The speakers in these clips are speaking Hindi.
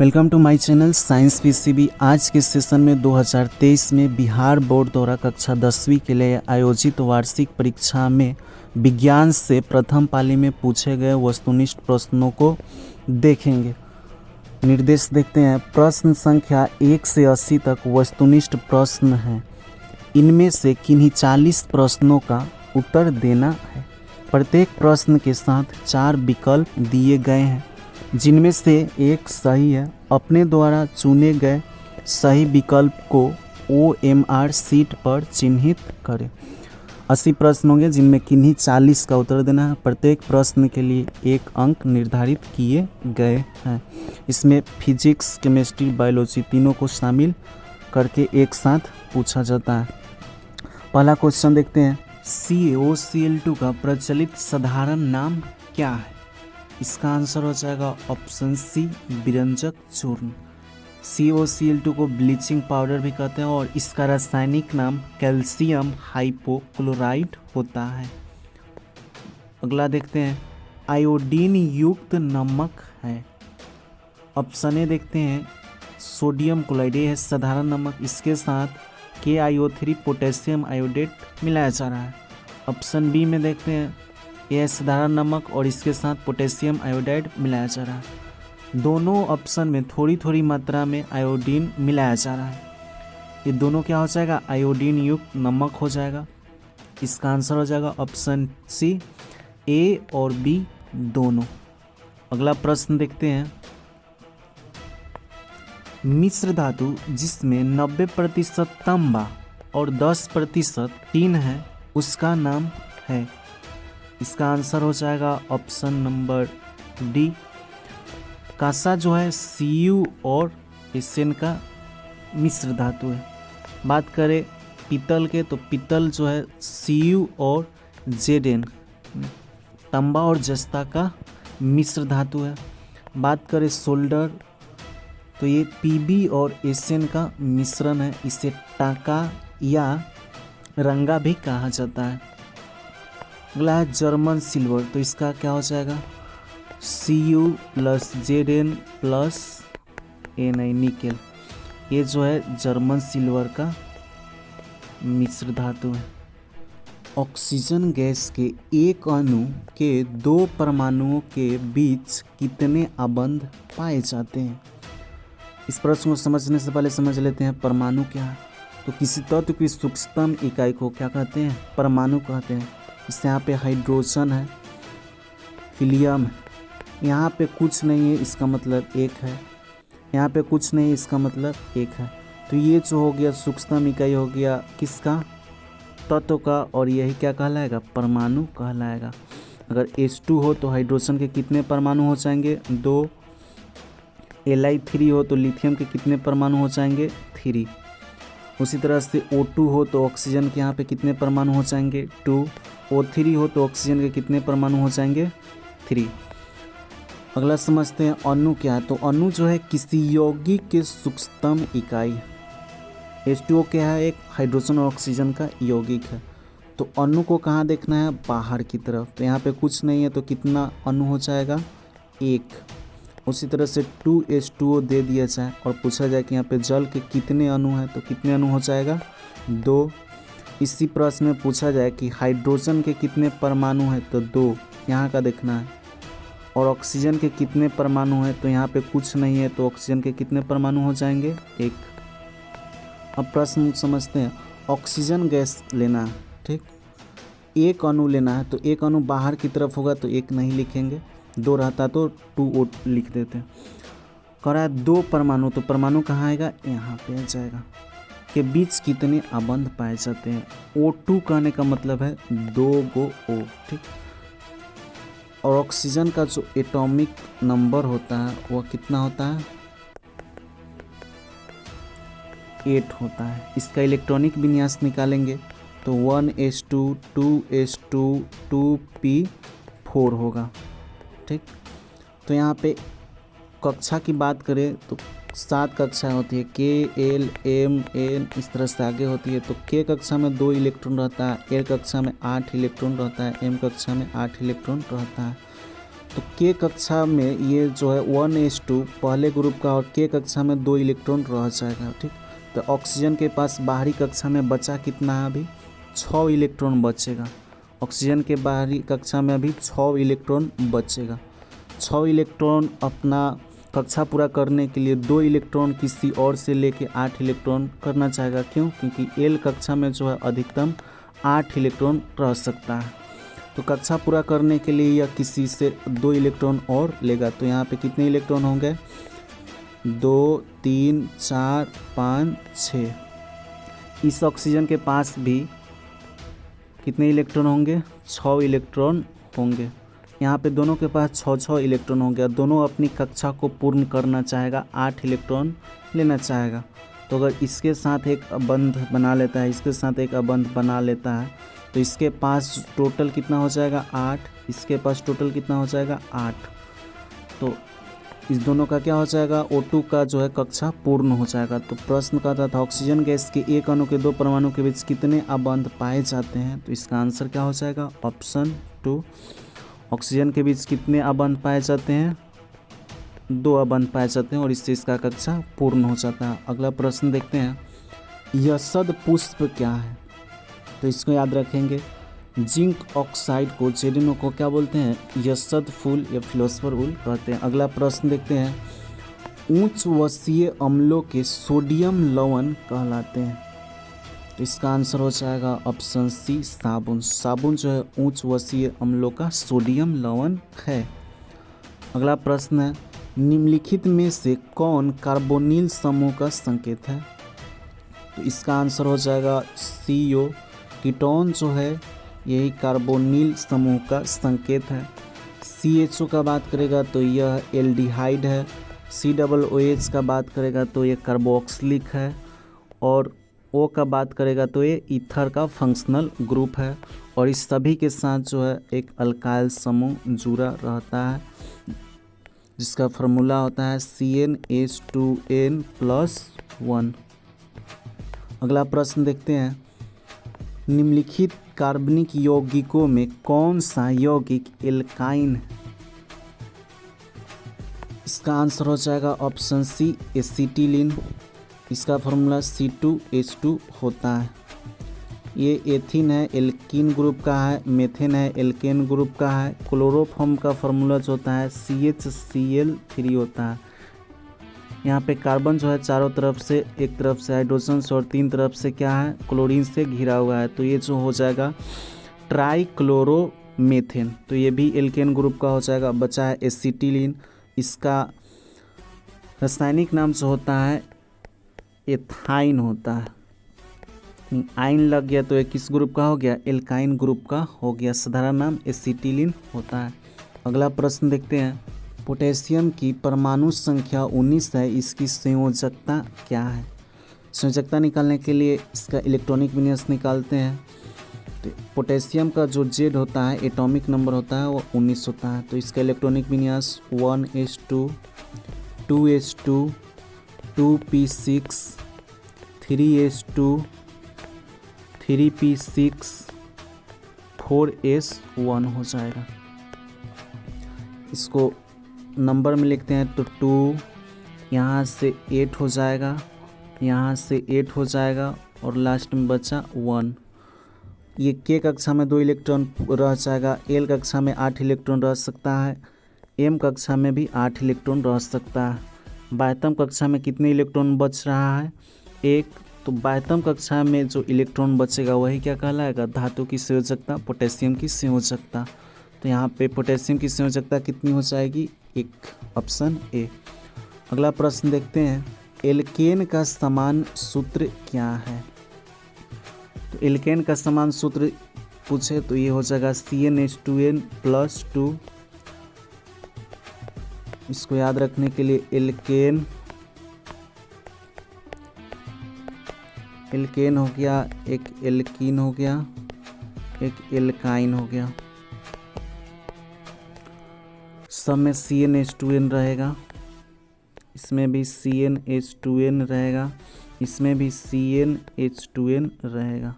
Welcome to my channel science PCB. आज के सेशन में 2023 में बिहार बोर्ड द्वारा कक्षा 10वीं के लिए आयोजित वार्षिक परीक्षा में विज्ञान से प्रथम पाली में पूछे गए वस्तुनिष्ठ प्रश्नों को देखेंगे। निर्देश देखते हैं। प्रश्न संख्या 1 से 80 तक वस्तुनिष्ठ प्रश्न हैं। इनमें से किन्हीं 40 प्रश्नों का उत्तर देना है। प्रत्येक प्रश्न के साथ 4 विकल्प दिए गए हैं जिनमें से एक सही है। अपने द्वारा चुने गए सही विकल्प को OMR शीट पर चिन्हित करें। 80 प्रश्न होंगे जिनमें किन्हीं 40 का उत्तर देना है। प्रत्येक प्रश्न के लिए 1 अंक निर्धारित किए गए हैं। इसमें फिजिक्स, केमिस्ट्री, बायोलॉजी तीनों को शामिल करके एक साथ पूछा जाता है। पहला क्वेश्चन देखते हैं। CaOCl2 का प्रचलित साधारण नाम क्या है? इसका आंसर हो जाएगा ऑप्शन सी, विरंजक चूर्ण। CaOCl2 को ब्लीचिंग पाउडर भी कहते हैं और इसका रासायनिक नाम कैल्शियम हाइपोक्लोराइड होता है। अगला देखते हैं। आयोडीन युक्त नमक है। ऑप्शन ए देखते हैं, सोडियम क्लोराइड है साधारण नमक। इसके साथ KiO3 पोटेशियम आयोडेट मिलाया जा रहा है। ऑप्शन बी में देखते हैं, यह साधारण नमक और इसके साथ पोटेशियम आयोडाइड मिलाया जा रहा है। दोनों ऑप्शन में थोड़ी थोड़ी मात्रा में आयोडीन मिलाया जा रहा है। ये दोनों क्या हो जाएगा? आयोडीन युक्त नमक हो जाएगा। इसका आंसर हो जाएगा ऑप्शन सी, ए और बी दोनों। अगला प्रश्न देखते हैं। मिश्र धातु जिसमें 90% तांबा और 10% टीन है उसका नाम है। इसका आंसर हो जाएगा ऑप्शन नंबर डी। कांसा जो है Cu और Sn का मिश्र धातु है। बात करें पीतल के तो पीतल जो है Cu और Zn, तांबा और जस्ता का मिश्र धातु है। बात करें सोल्डर तो ये Pb और Sn का मिश्रण है। इसे टाका या रंगा भी कहा जाता है। अगला है जर्मन सिल्वर तो इसका क्या हो जाएगा? Cu + Zn + Na nickel. ये जो है जर्मन सिल्वर का मिश्र धातु है। ऑक्सीजन गैस के एक अणु के 2 परमाणुओं के बीच कितने आबंध पाए जाते हैं? इस प्रश्न को समझने से पहले समझ लेते हैं परमाणु क्या है। तो किसी तत्व की सूक्ष्मतम इकाई को क्या कहते हैं? परमाणु कहते हैं। इससे यहाँ पे हाइड्रोजन है, हीलियम है। यहाँ पे कुछ नहीं है इसका मतलब 1 है। यहाँ पे कुछ नहीं है इसका मतलब 1 है। तो ये जो हो गया सूक्ष्मतम इकाई हो गया किसका? तत्व का। और यही क्या कहलाएगा? परमाणु कहलाएगा। अगर H2 हो तो हाइड्रोजन के कितने परमाणु हो जाएंगे? 2। Li3 हो तो लिथियम के कितने परमाणु हो जाएंगे? 3। उसी तरह से O2 हो तो ऑक्सीजन के यहाँ पे कितने परमाणु हो जाएंगे? 2। O3 हो तो ऑक्सीजन के कितने परमाणु हो जाएंगे? 3। अगला समझते हैं अणु क्या है। तो अणु जो है किसी यौगिक के सूक्ष्मतम इकाई। H2O क्या है? एक हाइड्रोजन और ऑक्सीजन का यौगिक है। तो अणु को कहाँ देखना है? बाहर की तरफ। तो यहाँ पे कुछ नहीं है तो कितना अणु हो जाएगा? 1। उसी तरह से 2H2O दे दिया जाए और पूछा जाए कि यहाँ पे जल के कितने अणु हैं तो कितने अणु हो जाएगा? 2। इसी प्रश्न में पूछा जाए कि हाइड्रोजन के कितने परमाणु हैं तो 2, यहाँ का देखना है। और ऑक्सीजन के कितने परमाणु हैं तो यहाँ पे कुछ नहीं है तो ऑक्सीजन के कितने परमाणु हो जाएंगे? 1। अब प्रश्न समझते हैं। ऑक्सीजन गैस लेना है, ठीक। एक अणु लेना है तो एक अणु बाहर की तरफ होगा तो 1 नहीं लिखेंगे। 2 रहता तो 2O लिख देते हैं। कह रहा है 2 परमाणु तो परमाणु कहाँ आएगा? यहाँ पे आ जाएगा। के बीच कितने आबंध पाए जाते हैं? O2 कहने का मतलब है 2 गो O, ठीक। और ऑक्सीजन का जो एटॉमिक नंबर होता है वह कितना होता है? 8 होता है। इसका इलेक्ट्रॉनिक विन्यास निकालेंगे तो 1s2 2s2 2p4 होगा, ठीक। तो यहाँ पे कक्षा की बात करें तो 7 कक्षाएँ होती है। K, L, M, N इस तरह से आगे होती है। तो K कक्षा में 2 इलेक्ट्रॉन रहता है, L कक्षा में 8 इलेक्ट्रॉन रहता है, M कक्षा में 8 इलेक्ट्रॉन रहता है। तो के कक्षा में ये जो है 1s2 पहले ग्रुप का और के कक्षा में 2 इलेक्ट्रॉन रह जाएगा। ठीक, तो ऑक्सीजन के पास बाहरी कक्षा में बचा कितना है? अभी 6 इलेक्ट्रॉन बचेगा। ऑक्सीजन के बाहरी कक्षा में अभी 6 इलेक्ट्रॉन बचेगा। 6 इलेक्ट्रॉन अपना कक्षा पूरा करने के लिए 2 इलेक्ट्रॉन किसी और से लेके 8 इलेक्ट्रॉन करना चाहेगा। क्यों? क्योंकि एल कक्षा में जो है अधिकतम 8 इलेक्ट्रॉन रह सकता है। तो कक्षा पूरा करने के लिए यह किसी से 2 इलेक्ट्रॉन और लेगा। तो यहाँ पे कितने इलेक्ट्रॉन होंगे? 2 3 4 5 6। इस ऑक्सीजन के पास भी कितने इलेक्ट्रॉन होंगे? 6 इलेक्ट्रॉन होंगे। यहाँ पे दोनों के पास 6 इलेक्ट्रॉन हो गया। दोनों अपनी कक्षा को पूर्ण करना चाहेगा, 8 इलेक्ट्रॉन लेना चाहेगा। तो अगर इसके साथ एक अबंध बना लेता है, इसके साथ एक अबंध बना लेता है, तो इसके पास टोटल कितना हो जाएगा? 8। इसके पास टोटल कितना हो जाएगा? 8। तो इस दोनों का क्या हो जाएगा? O2 का जो है कक्षा पूर्ण हो जाएगा। तो प्रश्न कहता था ऑक्सीजन गैस के एक अणु के 2 परमाणु के बीच कितने अबंध पाए जाते हैं? तो इसका आंसर क्या हो जाएगा? ऑप्शन 2। ऑक्सीजन के बीच कितने अबंध पाए जाते हैं? 2 अबंध पाए जाते हैं और इससे इसका कक्षा पूर्ण हो जाता है। अगला प्रश्न देखते हैं, यशद पुष्प क्या है? तो इसको याद रखेंगे, जिंक ऑक्साइड को जेडिनो को क्या बोलते हैं? यशद फूल या फिलोसफर फूल कहते हैं। अगला प्रश्न देखते हैं, उच्च वसीय अम्लों के सोडियम लवण कहलाते हैं। तो इसका आंसर हो जाएगा ऑप्शन सी, साबुन। साबुन जो है उच्च वसीय अम्लों का सोडियम लवण है। अगला प्रश्न है, निम्नलिखित में से कौन कार्बोनिल समूह का संकेत है? तो इसका आंसर हो जाएगा CO। कीटोन जो है यही कार्बोनिल समूह का संकेत है। CHO का बात करेगा तो यह एल्डिहाइड है। COOH का बात करेगा तो ये कार्बोक्सिलिक है। और O का बात करेगा तो ये ईथर का फंक्शनल ग्रुप है। और इस सभी के साथ जो है एक अल्काइल समूह जुड़ा रहता है, जिसका फार्मूला होता है CnH2n+1। अगला प्रश्न देखते हैं, निम्नलिखित कार्बनिक यौगिकों में कौन सा यौगिक एल्काइन है? इसका आंसर हो जाएगा ऑप्शन सी, एसिटिलीन। इसका फार्मूला C2H2 होता है। ये एथिन है, एल्कीन ग्रुप का है। मेथेन है, एल्केन ग्रुप का है। क्लोरोफॉर्म का फार्मूला जो होता है CHCl3 होता है। यहाँ पे कार्बन जो है चारों तरफ से, एक तरफ से हाइड्रोजन से और 3 तरफ से क्या है? क्लोरीन से घिरा हुआ है। तो ये जो हो जाएगा ट्राइक्लोरोमेथेन। तो ये भी एल्केन ग्रुप का हो जाएगा। बचा है एसिटिलीन। इसका रासायनिक नाम जो होता है एथाइन होता है। आइन लग गया तो ये किस ग्रुप का हो गया? एल्काइन ग्रुप का हो गया। साधारण नाम एसिटिलीन होता है। अगला प्रश्न देखते हैं, पोटेशियम की परमाणु संख्या 19 है, इसकी संयोजकता क्या है? संयोजकता निकालने के लिए इसका इलेक्ट्रॉनिक विन्यास निकालते हैं। तो पोटेशियम का जो Z होता है, एटॉमिक नंबर होता है, वो 19 होता है। तो इसका इलेक्ट्रॉनिक विन्यास 1s2 2s2 2p6 3s2 3p6 4s1 हो जाएगा। इसको नंबर में लिखते हैं तो 2, यहाँ से 8 हो जाएगा, यहाँ से 8 हो जाएगा और लास्ट में बचा 1। ये के कक्षा में 2 इलेक्ट्रॉन रह जाएगा। एल कक्षा में 8 इलेक्ट्रॉन रह सकता है। एम कक्षा में भी 8 इलेक्ट्रॉन रह सकता है। बाह्यतम कक्षा में कितने इलेक्ट्रॉन बच रहा है? 1। तो बाह्यतम कक्षा में जो इलेक्ट्रॉन बचेगा वही क्या कहलाएगा? धातु की संयोजकता, पोटेशियम की संयोजकता। तो यहाँ पे पोटेशियम की संयोजकता कितनी हो जाएगी? 1, ऑप्शन ए। अगला प्रश्न देखते हैं, एल्केन का समान सूत्र क्या है? तो एल्केन का समान सूत्र पूछे तो ये हो जाएगा CnH2n+2। इसको याद रखने के लिए एल्केन हो गया, एक एल्कीन हो गया, एक एल्काइन हो गया। सब में CnH2n रहेगा, इसमें भी CnH2n रहेगा, इसमें भी CnH2n रहेगा।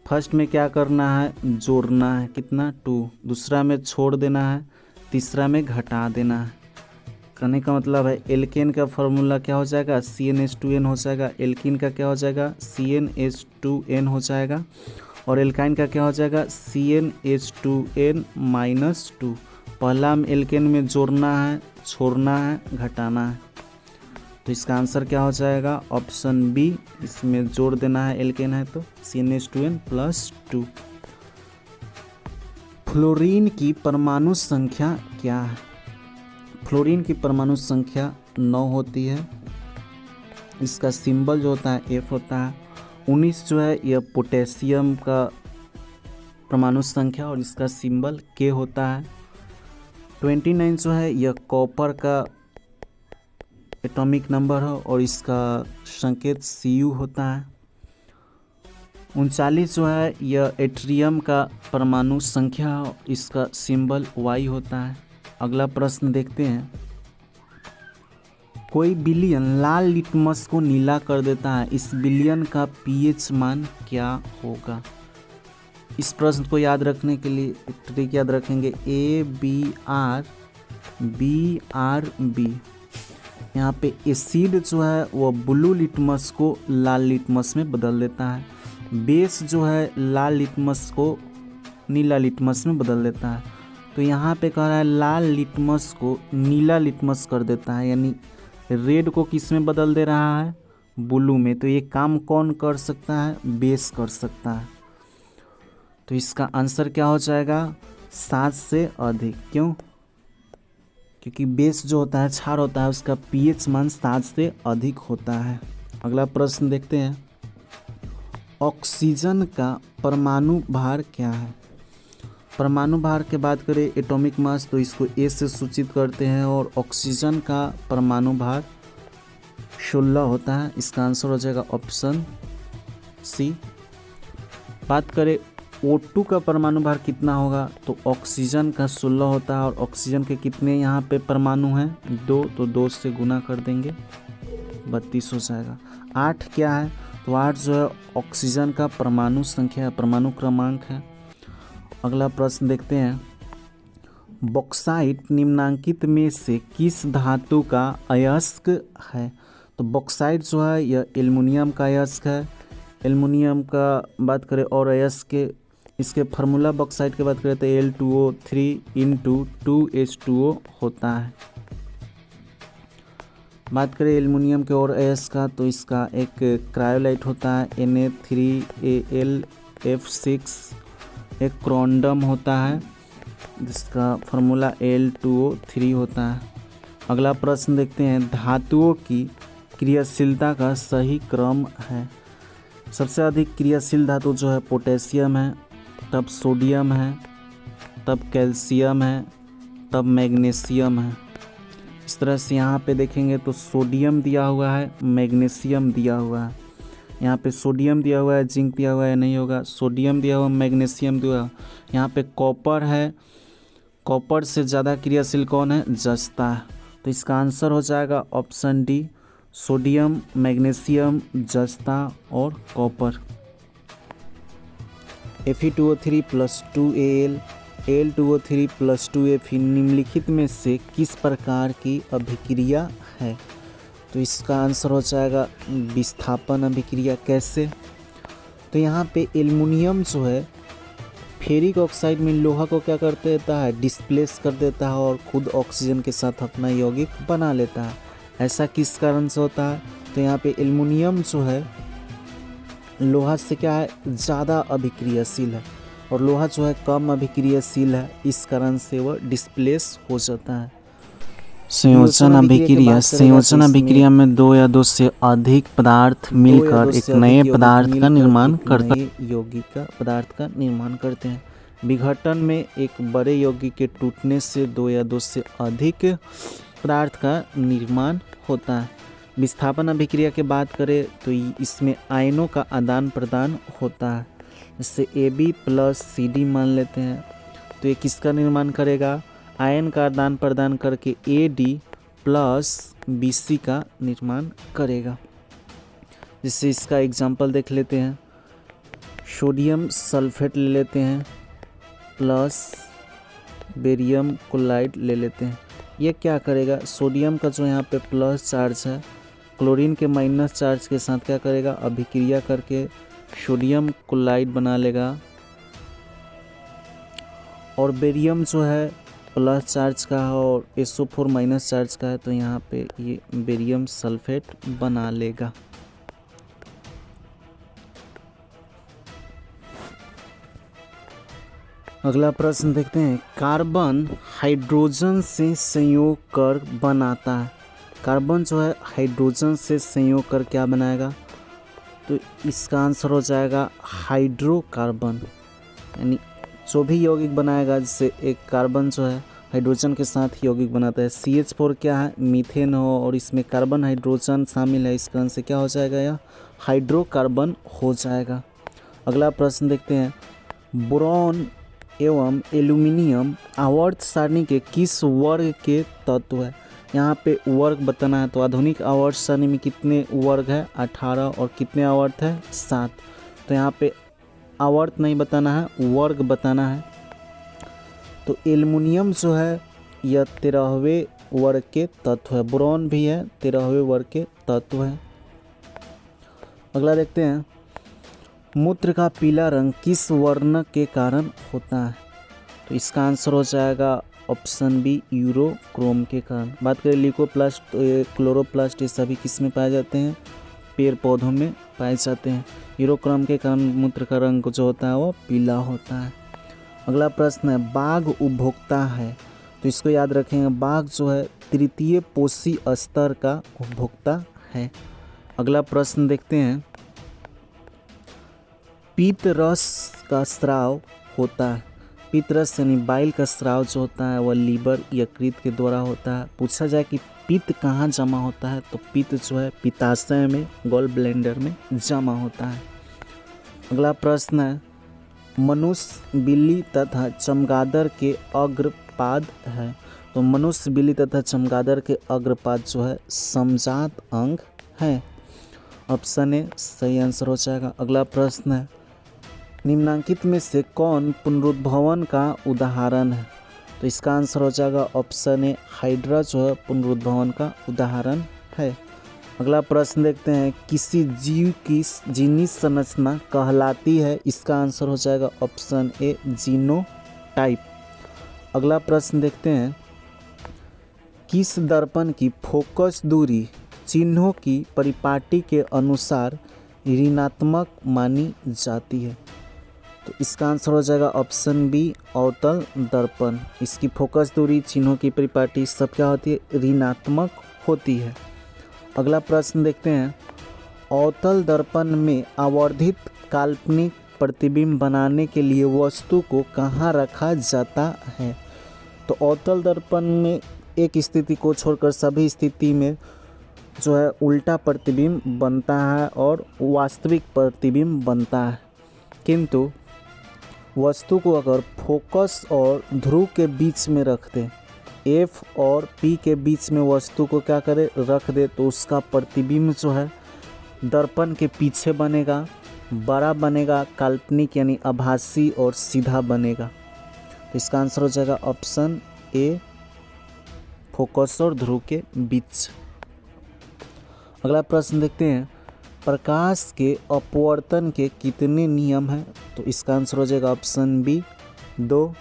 फर्स्ट में क्या करना है? जोड़ना है। कितना? 2। दूसरा में छोड़ देना है तीसरा में घटा देना है। कहने का मतलब है एल्केन का फॉर्मूला क्या हो जाएगा, CnH2n हो जाएगा। एल्कीन का क्या हो जाएगा, CnH2n हो जाएगा। और एल्काइन का क्या हो जाएगा, CnH2n-2। पहला में एल्केन में जोड़ना है, छोड़ना है, घटाना है। तो इसका आंसर क्या हो जाएगा, ऑप्शन बी। इसमें जोड़ देना है, एल्केन है तो CnH2n+2। फ्लोरीन की परमाणु संख्या क्या है। फ्लोरीन की परमाणु संख्या 9 होती है। इसका सिंबल जो होता है F होता है। 19 जो है यह पोटेशियम का परमाणु संख्या और इसका सिंबल K होता है। 29 जो है यह कॉपर का एटॉमिक नंबर है और इसका संकेत Cu होता है। 39 जो है यह एट्रियम का परमाणु संख्या है, इसका सिंबल Y होता है। अगला प्रश्न देखते हैं। कोई विलयन लाल लिटमस को नीला कर देता है, इस विलयन का pH मान क्या होगा। इस प्रश्न को याद रखने के लिए एक ट्रिक याद रखेंगे, ABR BRB। यहाँ पे एसिड जो है वो ब्लू लिटमस को लाल लिटमस में बदल देता है। बेस जो है लाल लिटमस को नीला लिटमस में बदल देता है। तो यहाँ पे कह रहा है लाल लिटमस को नीला लिटमस कर देता है, यानी रेड को किस में बदल दे रहा है, ब्लू में। तो ये काम कौन कर सकता है, बेस कर सकता है। तो इसका आंसर क्या हो जाएगा, 7 से अधिक। क्यों, क्योंकि बेस जो होता है, क्षार होता है, उसका pH मान 7 से अधिक होता है। अगला प्रश्न देखते हैं। ऑक्सीजन का परमाणु भार क्या है। परमाणु भार के बात करें एटॉमिक मास तो इसको A से सूचित करते हैं और ऑक्सीजन का परमाणु भार 16 होता है। इसका आंसर हो जाएगा ऑप्शन C। बात करें O2 का परमाणु भार कितना होगा, तो ऑक्सीजन का 16 होता है और ऑक्सीजन के कितने यहाँ पे परमाणु हैं, 2, तो 2 से गुना कर देंगे 32 हो जाएगा। 8 क्या है, तो 8 जो है ऑक्सीजन का परमाणु संख्या, परमाणु क्रमांक है। अगला प्रश्न देखते हैं। बॉक्साइट निम्नांकित में से किस धातु का अयस्क है। तो बॉक्साइट जो है यह एल्युमिनियम का अयस्क है। एल्युमिनियम का बात करें और अयस्क के इसके फार्मूला बॉक्साइट की बात करें तो Al2O3 × 2H2O होता है। बात करें एल्युमिनियम के और अयस्क का तो इसका एक क्रायोलाइट होता है Na3Al(F6), एक क्रोंडम होता है जिसका फार्मूला Al2O3 होता है। अगला प्रश्न देखते हैं। धातुओं की क्रियाशीलता का सही क्रम है। सबसे अधिक क्रियाशील धातु जो है पोटेशियम है, तब सोडियम है, तब कैल्शियम है, तब मैग्नीशियम है। इस तरह से यहाँ पे देखेंगे तो सोडियम दिया हुआ है, मैग्नीशियम दिया हुआ है। यहाँ पे सोडियम दिया हुआ है, जिंक दिया हुआ है, नहीं होगा। सोडियम दिया हुआ, मैग्नीशियम दिया हुआ। यहाँ पे कॉपर है, कॉपर से ज़्यादा क्रियाशील कौन है, जस्ता है। तो इसका आंसर हो जाएगा ऑप्शन डी, सोडियम, मैग्नीशियम, जस्ता और कॉपर। Fe2O3+2Al Al2O3+2Fe निम्नलिखित में से किस प्रकार की अभिक्रिया है। तो इसका आंसर हो जाएगा विस्थापन अभिक्रिया। कैसे, तो यहाँ पे एल्युमिनियम जो है फेरिक ऑक्साइड में लोहा को क्या कर देता है, डिस्प्लेस कर देता है और खुद ऑक्सीजन के साथ अपना यौगिक बना लेता है। ऐसा किस कारण से होता है, तो यहाँ पे एल्युमिनियम जो है लोहा से क्या है, ज़्यादा अभिक्रियाशील है और लोहा जो है कम अभिक्रियाशील है, इस कारण से वह डिस्प्लेस हो जाता है। संयोजन अभिक्रिया, संयोजन अभिक्रिया में 2 या 2 से अधिक पदार्थ मिलकर एक नए पदार्थ का निर्माण करते हैं, यौगिक का पदार्थ का निर्माण करते हैं। विघटन में एक बड़े यौगिक के टूटने से 2 या 2 से अधिक पदार्थ का निर्माण होता है। विस्थापन अभिक्रिया की बात करें तो इसमें आयनों का आदान प्रदान होता है। जैसे AB+CD मान लेते हैं तो ये किसका निर्माण करेगा, आयन का आदान प्रदान करके AD+BC का निर्माण करेगा। जिससे इसका एग्जाम्पल देख लेते हैं। सोडियम सल्फेट ले लेते हैं प्लस बेरियम क्लोराइड ले लेते हैं। ये क्या करेगा, सोडियम का जो यहाँ पे प्लस चार्ज है क्लोरीन के माइनस चार्ज के साथ क्या करेगा, अभिक्रिया करके सोडियम क्लोराइड बना लेगा। और बेरियम जो है प्लस चार्ज का है और SO4 माइनस चार्ज का है, तो यहाँ पे ये बेरियम सल्फेट बना लेगा। अगला प्रश्न देखते हैं, कार्बन हाइड्रोजन से संयोग कर बनाता है। कार्बन जो है हाइड्रोजन से संयोग कर क्या बनाएगा, तो इसका आंसर हो जाएगा हाइड्रोकार्बन। यानी जो भी यौगिक बनाएगा, जिससे एक कार्बन जो है हाइड्रोजन के साथ यौगिक बनाता है। CH4 क्या है, मीथेन हो और इसमें कार्बन हाइड्रोजन शामिल है, इस कारण से क्या हो जाएगा, यह हाइड्रोकार्बन हो जाएगा। अगला प्रश्न देखते हैं, बोरॉन एवं एल्यूमिनियम आवर्त सारणी के किस वर्ग के तत्व है। यहाँ पे वर्ग बताना है, तो आधुनिक आवर्त सारणी में कितने वर्ग है, 18 और कितने आवर्त है, 7। तो यहाँ पे आवर्त नहीं बताना है, वर्ग बताना है। तो एल्युमिनियम जो है यह 13वें वर्ग के तत्व है, बोरॉन भी है 13वें वर्ग के तत्व है। अगला देखते हैं, मूत्र का पीला रंग किस वर्ण के कारण होता है। तो इसका आंसर हो जाएगा ऑप्शन बी, यूरोक्रोम के कारण। बात करें ल्यूकोप्लास्ट, क्लोरोप्लास्ट, ये सभी किस में पाए जाते हैं, पेड़ पौधों में पाए जाते हैं। यूरोक्रोम के कारण मूत्र का रंग जो होता है वो पीला होता है। अगला प्रश्न है, बाघ उपभोक्ता है। तो इसको याद रखेंगे, बाघ जो है तृतीय पोषी स्तर का उपभोक्ता है। अगला प्रश्न देखते हैं, पीत रस का स्राव होता है। पीत रस यानी बाइल का स्राव जो होता है वह लीवर यकृत के द्वारा होता है। पूछा जाए कि पित्त कहाँ जमा होता है, तो पित्त जो है पित्ताशय में, गॉल ब्लैंडर में जमा होता है। अगला प्रश्न है, मनुष्य, बिल्ली तथा चमगादड़ के अग्रपाद है। तो मनुष्य, बिल्ली तथा चमगादड़ के अग्रपाद जो है समजात अंग है। ऑप्शन ए सही आंसर हो जाएगा। अगला प्रश्न है, निम्नांकित में से कौन पुनरुद्भवन का उदाहरण है। तो इसका आंसर हो जाएगा ऑप्शन ए, हाइड्रा जो है पुनरुद्भवन का उदाहरण है। अगला प्रश्न देखते हैं, किसी जीव की जीनी संरचना कहलाती है। इसका आंसर हो जाएगा ऑप्शन ए, जीनोटाइप। अगला प्रश्न देखते हैं, किस दर्पण की फोकस दूरी चिन्हों की परिपाटी के अनुसार ऋणात्मक मानी जाती है। तो इसका आंसर हो जाएगा ऑप्शन बी, अवतल दर्पण। इसकी फोकस दूरी, चिन्हों की परिपाटी सब क्या होती है, ऋणात्मक होती है। अगला प्रश्न देखते हैं, अवतल दर्पण में आवर्धित काल्पनिक प्रतिबिंब बनाने के लिए वस्तु को कहाँ रखा जाता है। तो अवतल दर्पण में एक स्थिति को छोड़कर सभी स्थिति में जो है उल्टा प्रतिबिंब बनता है और वास्तविक प्रतिबिंब बनता है। किंतु वस्तु को अगर फोकस और ध्रुव के बीच में रख दें, F और P के बीच में वस्तु को क्या करे, रख दे, तो उसका प्रतिबिंब जो है दर्पण के पीछे बनेगा, बड़ा बनेगा, काल्पनिक यानी आभासी और सीधा बनेगा। तो इसका आंसर हो जाएगा ऑप्शन ए, फोकस और ध्रुव के बीच। अगला प्रश्न देखते हैं, प्रकाश के अपवर्तन के कितने नियम हैं। तो इसका आंसर हो जाएगा ऑप्शन बी, 2।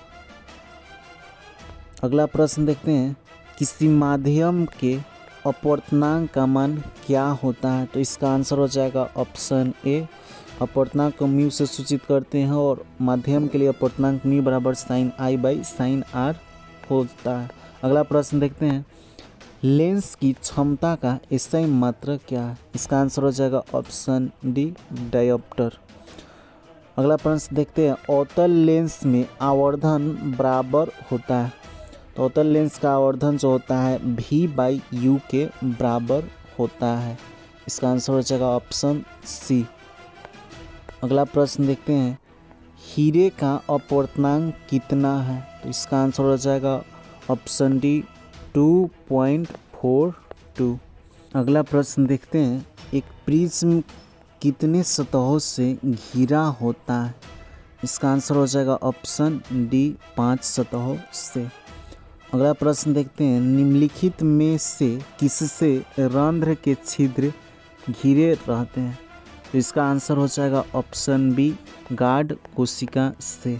अगला प्रश्न देखते हैं, किसी माध्यम के अपवर्तनांक का मान क्या होता है। तो इसका आंसर हो जाएगा ऑप्शन ए, अपवर्तनांक को म्यू से सूचित करते हैं और माध्यम के लिए अपवर्तनांक म्यू बराबर sine i by sine r होता है। अगला प्रश्न देखते हैं, लेंस की क्षमता का SI मात्रक क्या है। इसका आंसर हो जाएगा ऑप्शन डी, डायोप्टर। अगला प्रश्न देखते हैं, अवतल लेंस में आवर्धन बराबर होता है। तो अवतल लेंस का आवर्धन जो होता है V/U के बराबर होता है। इसका आंसर हो जाएगा ऑप्शन सी। अगला प्रश्न देखते हैं, हीरे का अपवर्तनांक कितना है। तो इसका आंसर हो जाएगा ऑप्शन डी, 2.42। अगला प्रश्न देखते हैं, एक प्रिज्म कितने सतहों से घिरा होता है। इसका आंसर हो जाएगा ऑप्शन डी 5 सतहों से। अगला प्रश्न देखते हैं, निम्नलिखित में से किससे रंध्र के छिद्र घिरे रहते हैं? तो इसका आंसर हो जाएगा ऑप्शन बी गार्ड कोशिका से।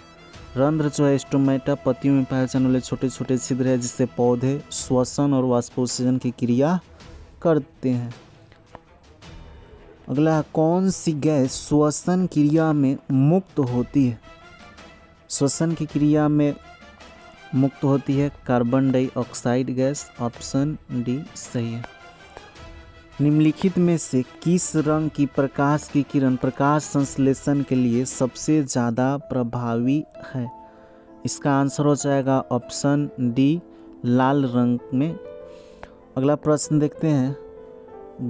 रंध्र जो है स्टोमेटा पत्तियों में पाए जाने वाले छोटे छोटे छिद्र है जिससे पौधे श्वसन और वाष्पोत्सर्जन की क्रिया करते हैं। अगला, कौन सी गैस श्वसन क्रिया में मुक्त होती है? श्वसन की क्रिया में मुक्त होती है carbon dioxide gas. Option D सही है। निम्नलिखित में से किस रंग की प्रकाश की किरण प्रकाश संश्लेषण के लिए सबसे ज़्यादा प्रभावी है? इसका आंसर हो जाएगा ऑप्शन डी लाल रंग में। अगला प्रश्न देखते हैं,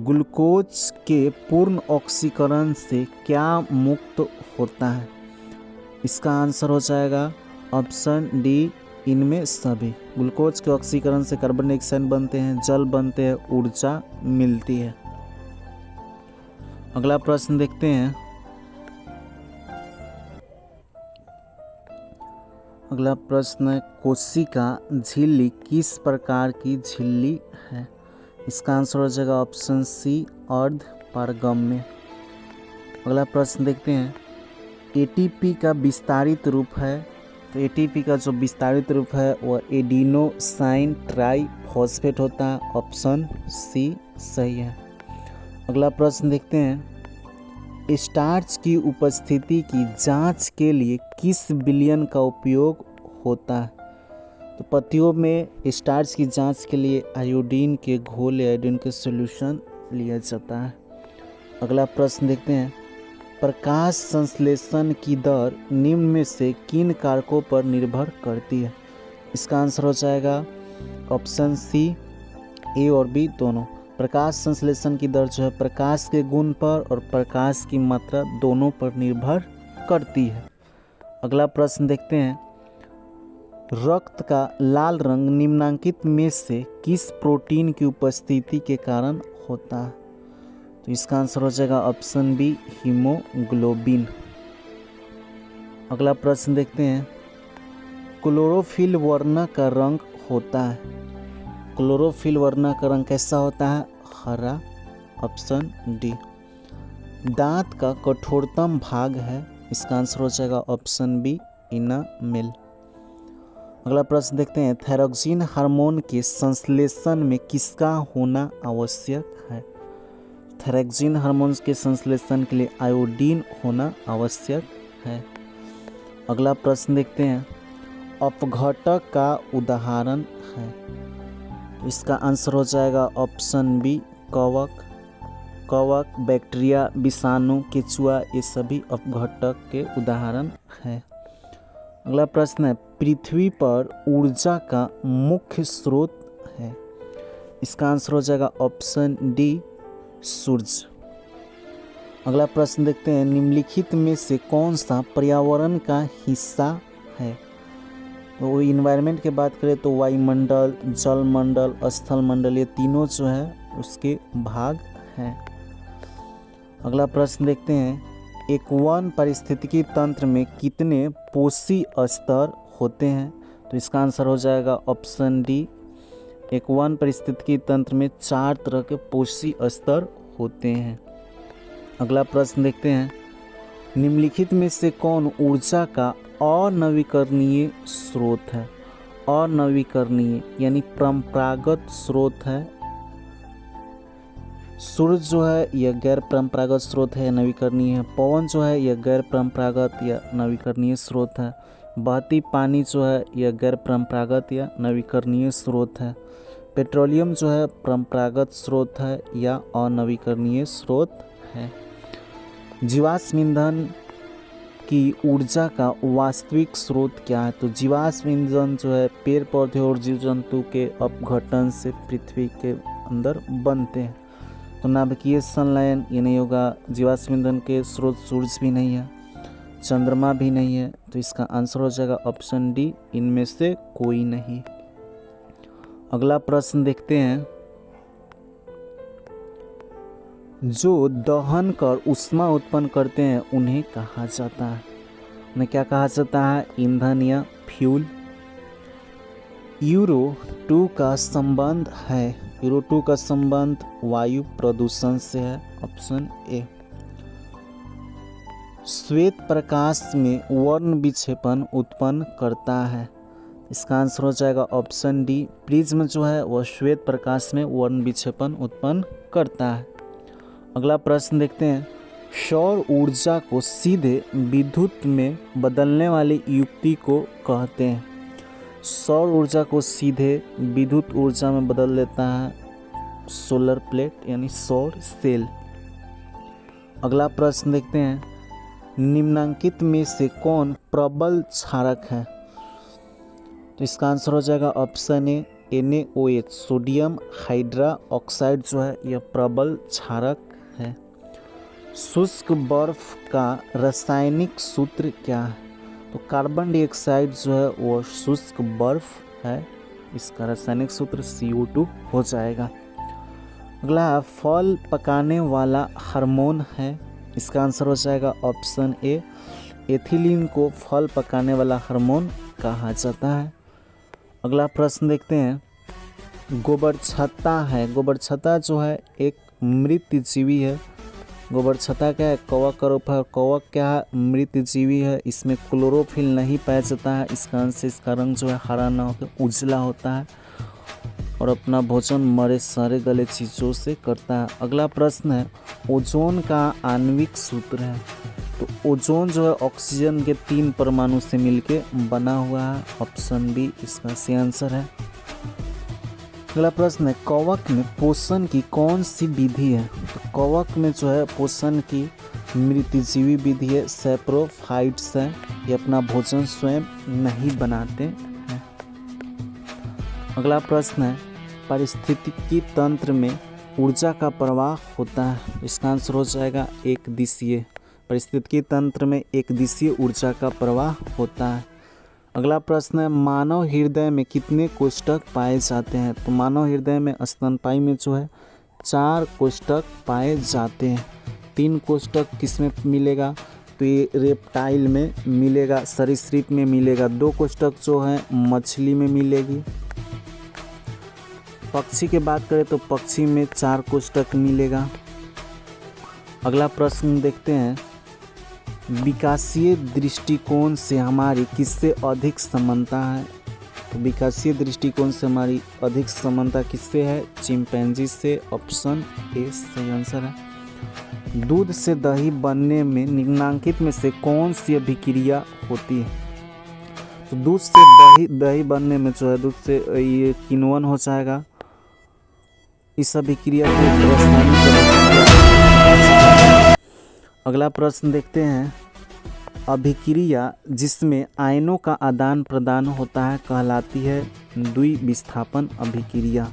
ग्लूकोज के पूर्ण ऑक्सीकरण से क्या मुक्त होता है? इसका आंसर हो जाएगा ऑप्शन डी इनमें सभी। ग्लूकोज के ऑक्सीकरण से कार्बन डाइऑक्साइड बनते हैं, जल बनते हैं, ऊर्जा मिलती है। अगला प्रश्न देखते हैं, अगला प्रश्न है, कोशिका झिल्ली किस प्रकार की झिल्ली है? इसका आंसर हो जाएगा ऑप्शन सी अर्ध पारगम्य। अगला प्रश्न देखते हैं, एटीपी का विस्तारित रूप है। तो एटीपी का जो विस्तारित रूप है वह एडिनोसाइन ट्राइफॉस्फेट होता है। ऑप्शन सी सही है। अगला प्रश्न देखते हैं, स्टार्च की उपस्थिति की जांच के लिए किस विलयन का उपयोग होता है? तो पत्तियों में स्टार्च की जांच के लिए आयोडीन के घोल या आयोडीन के सॉल्यूशन लिया जाता है। अगला प्रश्न देखते हैं, प्रकाश संश्लेषण की दर निम्न में से किन कारकों पर निर्भर करती है? इसका आंसर हो जाएगा ऑप्शन सी ए और बी दोनों। प्रकाश संश्लेषण की दर जो है प्रकाश के गुण पर और प्रकाश की मात्रा दोनों पर निर्भर करती है। अगला प्रश्न देखते हैं, रक्त का लाल रंग निम्नलिखित में से किस प्रोटीन की उपस्थिति के कारण होता है? तो इसका आंसर हो जाएगा ऑप्शन बी हीमोग्लोबिन। अगला प्रश्न देखते हैं, क्लोरोफिल वर्ण का रंग होता है। क्लोरोफिल वर्ण का रंग कैसा होता है? हरा। Option D. दांत का कठोरतम भाग है। इसका आंसर हो जाएगा ऑप्शन बी इनामेल। अगला प्रश्न देखते हैं, थायरोक्सिन हार्मोन के संश्लेषण में किसका होना आवश्यक है? थायरोक्सिन हार्मोन के संश्लेषण के लिए आयोडीन होना आवश्यक है। अगला प्रश्न देखते हैं, अपघटक का उदाहरण है। इसका आंसर हो जाएगा ऑप्शन बी कवक। कवक, बैक्टीरिया, विषाणु, केचुआ ये सभी अपघटक के उदाहरण हैं। अगला प्रश्न है, पृथ्वी पर ऊर्जा का मुख्य स्रोत है। इसका आंसर हो जाएगा ऑप्शन डी सूर्य। अगला प्रश्न देखते हैं, निम्नलिखित में से कौन सा पर्यावरण का हिस्सा है? तो इन्वायरमेंट की बात करें तो वायुमंडल, जलमंडल, स्थल मंडल ये तीनों जो है उसके भाग हैं। अगला प्रश्न देखते हैं, एक वन पारिस्थितिकी तंत्र में कितने पोषी स्तर होते हैं? तो इसका आंसर हो जाएगा ऑप्शन डी। एक वन पारिस्थितिकी तंत्र में 4 तरह के पोषी स्तर होते हैं। अगला प्रश्न देखते हैं, निम्नलिखित में से कौन ऊर्जा का अनवीकरणीय स्रोत है? अनवीकरणीय यानी परंपरागत स्रोत है। सूर्य जो है यह गैर परंपरागत स्रोत है, नवीकरणीय है। पवन जो है यह गैर परंपरागत या नवीकरणीय स्रोत है। बहती पानी जो है यह गैर परंपरागत या नवीकरणीय स्रोत है। पेट्रोलियम जो है परंपरागत स्रोत है या अनवीकरणीय स्रोत है। जीवाश्म ईंधन की ऊर्जा का वास्तविक स्रोत क्या है? तो जीवाश्म ईंधन जो है पेड़ पौधे और जीव जंतु के अपघटन से पृथ्वी के अंदर बनते हैं। तो नाभिकीय संलयन ये नहीं होगा। जीवाश्म ईंधन के स्रोत सूरज भी नहीं है, चंद्रमा भी नहीं है। तो इसका आंसर हो जाएगा ऑप्शन डी, इनमें से कोई नहीं। अगला प्रश्न देखते हैं, जो दहन कर ऊष्मा उत्पन्न करते हैं उन्हें कहा जाता है। ने क्या कहा जाता है, ईंधन या फ्यूल। यूरो 2 का संबंध है, यूरो 2 का संबंध वायु प्रदूषण से है, ऑप्शन ए। श्वेत प्रकाश में वर्ण विक्षेपण उत्पन्न करता है, इसका आंसर हो जाएगा ऑप्शन डी, प्रिज्म जो है वह श्वेत प्रकाश में वर्ण विक्षेपण उत्पन्न करता है। अगला प्रश्न देखते हैं, सौर ऊर्जा को सीधे विद्युत में बदलने वाली युक्ति को कहते हैं। सौर ऊर्जा को सीधे विद्युत ऊर्जा में बदल देता है सोलर प्लेट यानी सौर सेल। अगला प्रश्न देखते हैं, निम्नलिखित में से कौन प्रबल क्षारक है, तो इसका आंसर हो जाएगा option A, NaOH, sodium hydra oxide जो है यह प्रबल क्षारक है। शुष्क बर्फ का रासायनिक सूत्र क्या है, तो कार्बन डाइऑक्साइड जो है वो शुष्क बर्फ है, इसका रासायनिक सूत्र CO2 हो जाएगा। अगला फल पकाने वाला हार्मोन है, इसका आंसर हो जाएगा ऑप्शन ए, एथिलीन को फल पकाने वाला हार्मोन कहा जाता है। अगला प्रश्न देखते हैं, गोबरछत्ता है, गोबरछत्ता जो है एक मृत जीवी है। गोबरछत्ता क्या है, कवक का रूप है, कवक क्या है, मृत जीवी है, इसमें क्लोरोफिल नहीं पाया जाता है, इस कारण से इसका रंग जो है हरा ना होकर उजला होता है और अपना भोजन मरे सारे गले चीज़ों से करता है। अगला प्रश्न है, ओजोन का आणविक सूत्र है, तो ओजोन जो है ऑक्सीजन के 3 परमाणु से मिलके बना हुआ है, ऑप्शन बी इसका सही आंसर है। अगला प्रश्न है, कवक में पोषण की कौन सी विधि है, तो कवक में जो है पोषण की मृतजीवी विधि है, सैप्रोफाइट्स है, ये अपना भोजन स्वयं नहीं बनाते हैं। अगला प्रश्न है, पारिस्थितिकी तंत्र में ऊर्जा का प्रवाह होता है, इसका आंसर हो जाएगा एक दिशीय, पारिस्थितिकी तंत्र में एक दिशीय ऊर्जा का प्रवाह होता है। अगला प्रश्न है, मानव हृदय में कितने कोष्ठक पाए जाते हैं, तो मानव हृदय में स्तनपायी में जो है 4 कोष्ठक पाए जाते हैं। 3 कोष्ठक किसमें मिलेगा, तो ये रेप्टाइल में मिलेगा, सरीसृप में मिलेगा। 2 कोष्ठक जो है मछली में मिलेगी। पक्षी की बात करें तो पक्षी में 4 कोष्ठक मिलेगा। अगला प्रश्न देखते हैं, विकासीय दृष्टिकोण से हमारी किससे अधिक समानता है, तो विकासीय दृष्टिकोण से हमारी अधिक समानता किससे है, चिंपैंजी से, ऑप्शन ए सही आंसर है। दूध से दही बनने में निम्नलिखित में से कौन सी अभिक्रिया होती है, तो दूध से दही बनने में जो है दूध से ये किण्वन हो जाएगा, इस अभिक्रिया को रासायनिक अभिक्रिया। अगला प्रश्न देखते हैं, अभिक्रिया जिसमें आयनों का आदान प्रदान होता है कहलाती है द्विविस्थापन अभिक्रिया।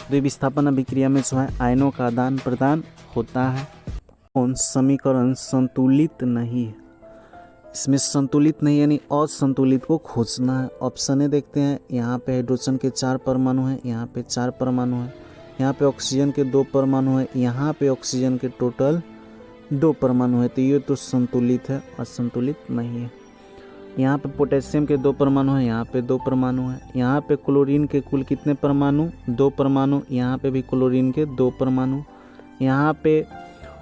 द्विविस्थापन अभिक्रिया में जो है आयनों का आदान प्रदान होता है। कौन समीकरण संतुलित नहीं है, इसमें संतुलित नहीं यानी असंतुलित को खोजना है। ऑप्शन ए देखते हैं, यहाँ पे हाइड्रोजन के 4 परमाणु हैं, यहाँ पे 4 परमाणु हैं, यहाँ पे ऑक्सीजन के 2 परमाणु हैं, यहाँ पे ऑक्सीजन के टोटल 2 परमाणु है, तो ये तो संतुलित है, असंतुलित नहीं है। यहाँ पे पोटेशियम के 2 परमाणु हैं, यहाँ पे 2 परमाणु हैं, यहाँ पे क्लोरीन के कुल कितने परमाणु, 2 परमाणु, यहाँ पे भी क्लोरीन के 2 परमाणु, यहाँ पे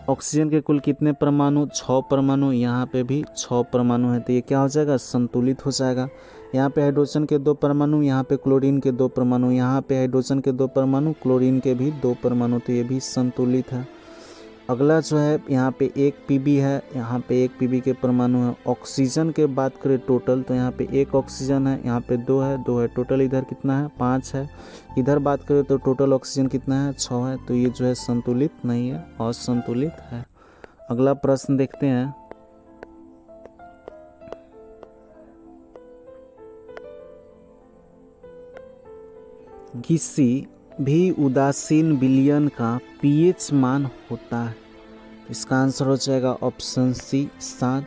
ऑक्सीजन के कुल कितने परमाणु, 6 परमाणु, यहाँ पे भी 6 परमाणु है, तो ये क्या हो जाएगा, संतुलित हो जाएगा। यहाँ पे हाइड्रोजन के 2 परमाणु, यहाँ पे क्लोरीन के 2 परमाणु, यहाँ पे हाइड्रोजन के 2 परमाणु, क्लोरीन के भी 2 परमाणु, तो ये भी संतुलित है। अगला जो है यहाँ पे 1 Pb है, यहाँ पे 1 Pb के परमाणु है। ऑक्सीजन के बात करें टोटल, तो यहाँ पे 1 ऑक्सीजन है, यहाँ पे 2 है, टोटल इधर कितना है, 5 है। इधर बात करें तो टोटल ऑक्सीजन कितना है, 6 है, तो ये जो है संतुलित नहीं है, असंतुलित है। अगला प्रश्न देखते हैं, किसी भी उदासीन विलयन का pH मान होता है, इसका आंसर हो जाएगा ऑप्शन सी 7।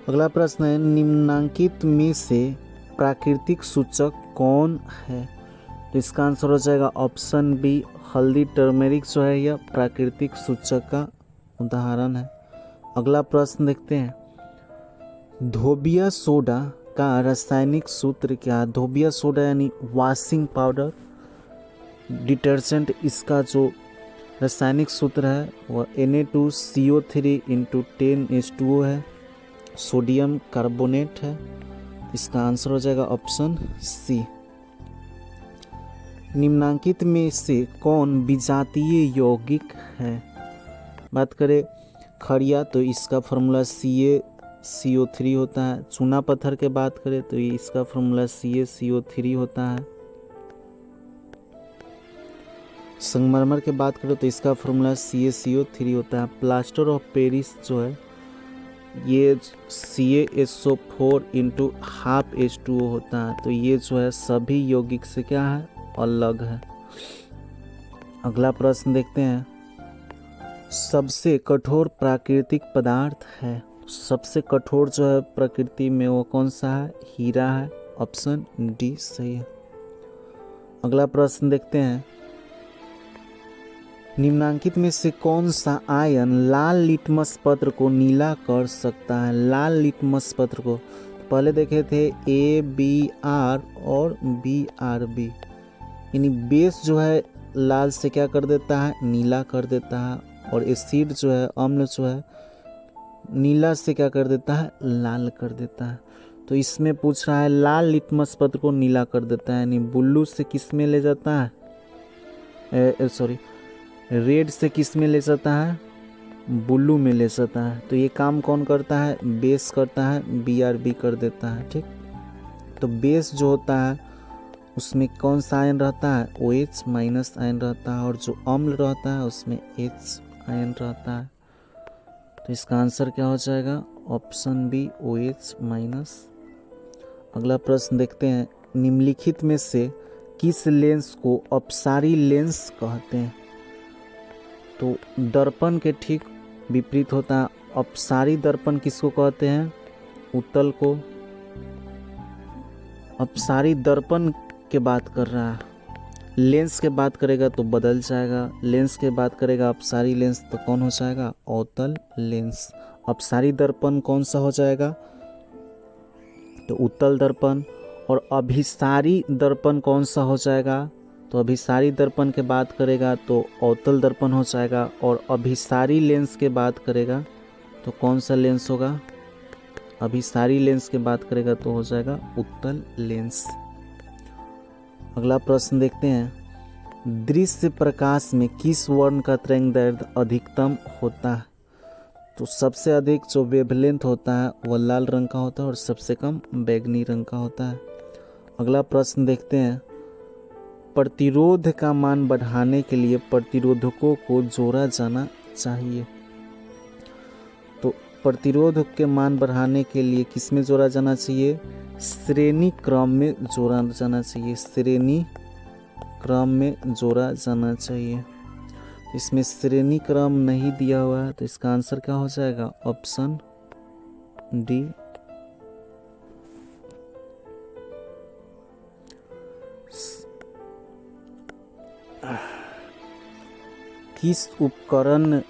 अगला प्रश्न है, निम्नलिखित में से प्राकृतिक सूचक कौन है, तो इसका आंसर हो जाएगा ऑप्शन बी, हल्दी टर्मेरिक जो है यह प्राकृतिक सूचक का उदाहरण है। अगला प्रश्न देखते हैं, धोबिया सोडा का रासायनिक सूत्र क्या है? धोबिया सोडा यानी वॉशिंग पाउडर डिटर्जेंट, इसका जो रासायनिक सूत्र है वह Na2CO3 × 10H2O है, सोडियम कार्बोनेट है। इसका आंसर हो जाएगा ऑप्शन सी। निम्नांकित में से कौन विजातीय यौगिक है? बात करें खड़िया तो इसका फॉर्मूला CaCO3 होता है। चूना पत्थर के बात करें तो इसका फॉर्मूला CaCO3 होता है। संगमरमर के बात करें तो इसका फॉर्मूला CaCO3 होता है। प्लास्टर ऑफ पेरिस जो है ये CaSO4 × ½ होता है। तो ये जो है सभी यौगिक से क्या है? अलग है। अगला प्रश्न देखते हैं। सबसे कठोर प्राकृतिक पदार्थ है, सबसे कठोर जो है प्रकृति में वो कौन सा है? हीरा है। ऑप्शन डी सही है। अगला प्रश्न देखते हैं। निम्नांकित में से कौन सा आयन लाल लिटमस पत्र को नीला कर सकता है? लाल लिटमस पत्र को पहले देखे थे ABr और BRB, यानी बेस जो है लाल से क्या कर देता है? नीला कर देता है, और एसिड जो है अम्ल जो है नीला से क्या कर देता है? लाल कर देता है। तो इसमें पूछ रहा है लाल लिटमस पत्र को नीला कर देता है, यानी ब्लू से किस में ले जाता है? रेड से किस में ले जाता है? ब्लू में ले जाता है। तो ये काम कौन करता है? बेस करता है, BRB कर देता है। ठीक, तो बेस जो होता है उसमें कौन सा आयन रहता है? OH- आयन रहता है, और जो अम्ल रहता है उसमें H आयन रहता है। तो इसका आंसर क्या हो जाएगा? Option B OH-। अगला प्रश्न देखते हैं। निम्नलिखित में से किस लेंस को अपसारी लेंस कहते हैं? तो दर्पण के ठीक विपरीत होता है। अपसारी दर्पण किसको कहते हैं? उत्तल को। अपसारी दर्पण के बात कर रहा है। लेंस के बात करेगा तो बदल जाएगा। लेंस के बात करेगा अपसारी लेंस तो कौन हो जाएगा? अवतल लेंस। अपसारी दर्पण कौन सा हो जाएगा? तो उत्तल दर्पण। और अभिसारी दर्पण कौन सा हो जाएगा? तो अभिसारी दर्पण के बात करेगा तो अवतल दर्पण हो जाएगा। और अभिसारी लेंस के बात करेगा तो कौन सा लेंस होगा? अभिसारी लेंस के बात करेगा तो हो जाएगा उत्तल लेंस। अगला प्रश्न देखते हैं। दृश्य प्रकाश में किस वर्ण का तरंगदैर्ध्य अधिकतम होता है? तो सबसे अधिक जो वेवलेंथ होता है वह लाल रंग का होता है, और सबसे कम बैंगनी रंग का होता है। अगला प्रश्न देखते हैं। प्रतिरोध का मान बढ़ाने के लिए प्रतिरोधकों को जोड़ा जाना चाहिए। तो प्रतिरोध के मान बढ़ाने के लिए किस में जोड़ा जाना चाहिए? श्रेणी क्रम में जोड़ा जाना चाहिए। श्रेणी क्रम में जोड़ा जाना चाहिए। इसमें श्रेणी क्रम नहीं दिया हुआ है, तो इसका आंसर क्या हो जाएगा? Option D. किस उपकरण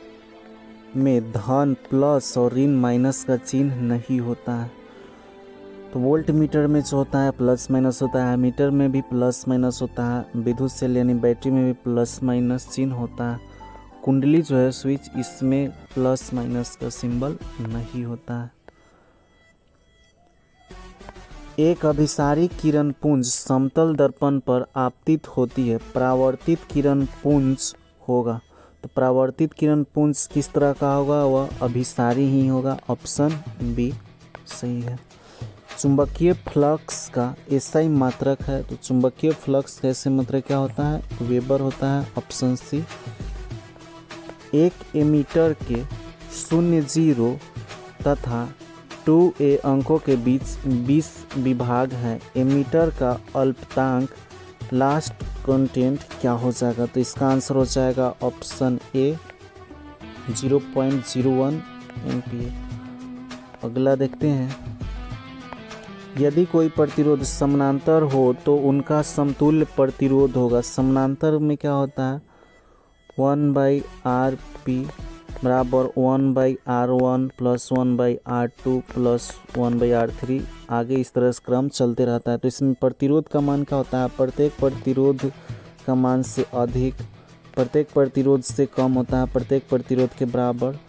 में धन प्लस और ऋण माइनस का चिन्ह नहीं होता है? तो वोल्ट मीटर में जो होता है प्लस माइनस होता है, मीटर में भी प्लस माइनस होता है, विद्युत सेल यानी बैटरी में भी प्लस माइनस चिन्ह होता है। कुंडली जो है स्विच, इसमें प्लस माइनस का सिंबल नहीं होता है। एक अभिसारी किरण पुंज समतल दर्पण पर आपतित होती है, परावर्तित किरण पुंज होगा। तो परावर्तित किरण पुंज किस तरह का होगा? वह अभिसारी ही होगा। ऑप्शन बी सही है। चुंबकीय फ्लक्स का एसआई मात्रक है, तो चुंबकीय फ्लक्स का एसआई मात्रक क्या होता है? वेबर होता है। Option C. एक एमीटर के 0, 0 तथा 2A अंकों के बीच 20 विभाग हैं। एमीटर का अल्पतांक लास्ट कंटेंट क्या हो जाएगा? तो इसका आंसर हो जाएगा ऑप्शन ए 0.01 एम्पीयर। अगला देखते हैं। यदि कोई प्रतिरोध समानांतर हो तो उनका समतुल्य प्रतिरोध होगा। समानांतर में क्या होता है? 1/RP बराबर 1/R1 plus 1/R2 plus 1/R3। आगे इस तरह से क्रम चलते रहता है। तो इसमें प्रतिरोध का मान क्या होता है, प्रत्येक प्रतिरोध का मान से अधिक, प्रत्येक प्रतिरोध से कम होता है, प्रत्येक प्रतिरोध के बराबर।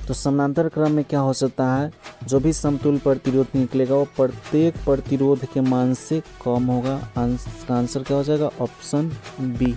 तो समानांतर क्रम में क्या हो सकता है, जो भी समतुल्य प्रतिरोध निकलेगा वो प्रत्येक प्रतिरोध के मान से कम होगा। आंसर क्या हो जाएगा, ऑप्शन बी।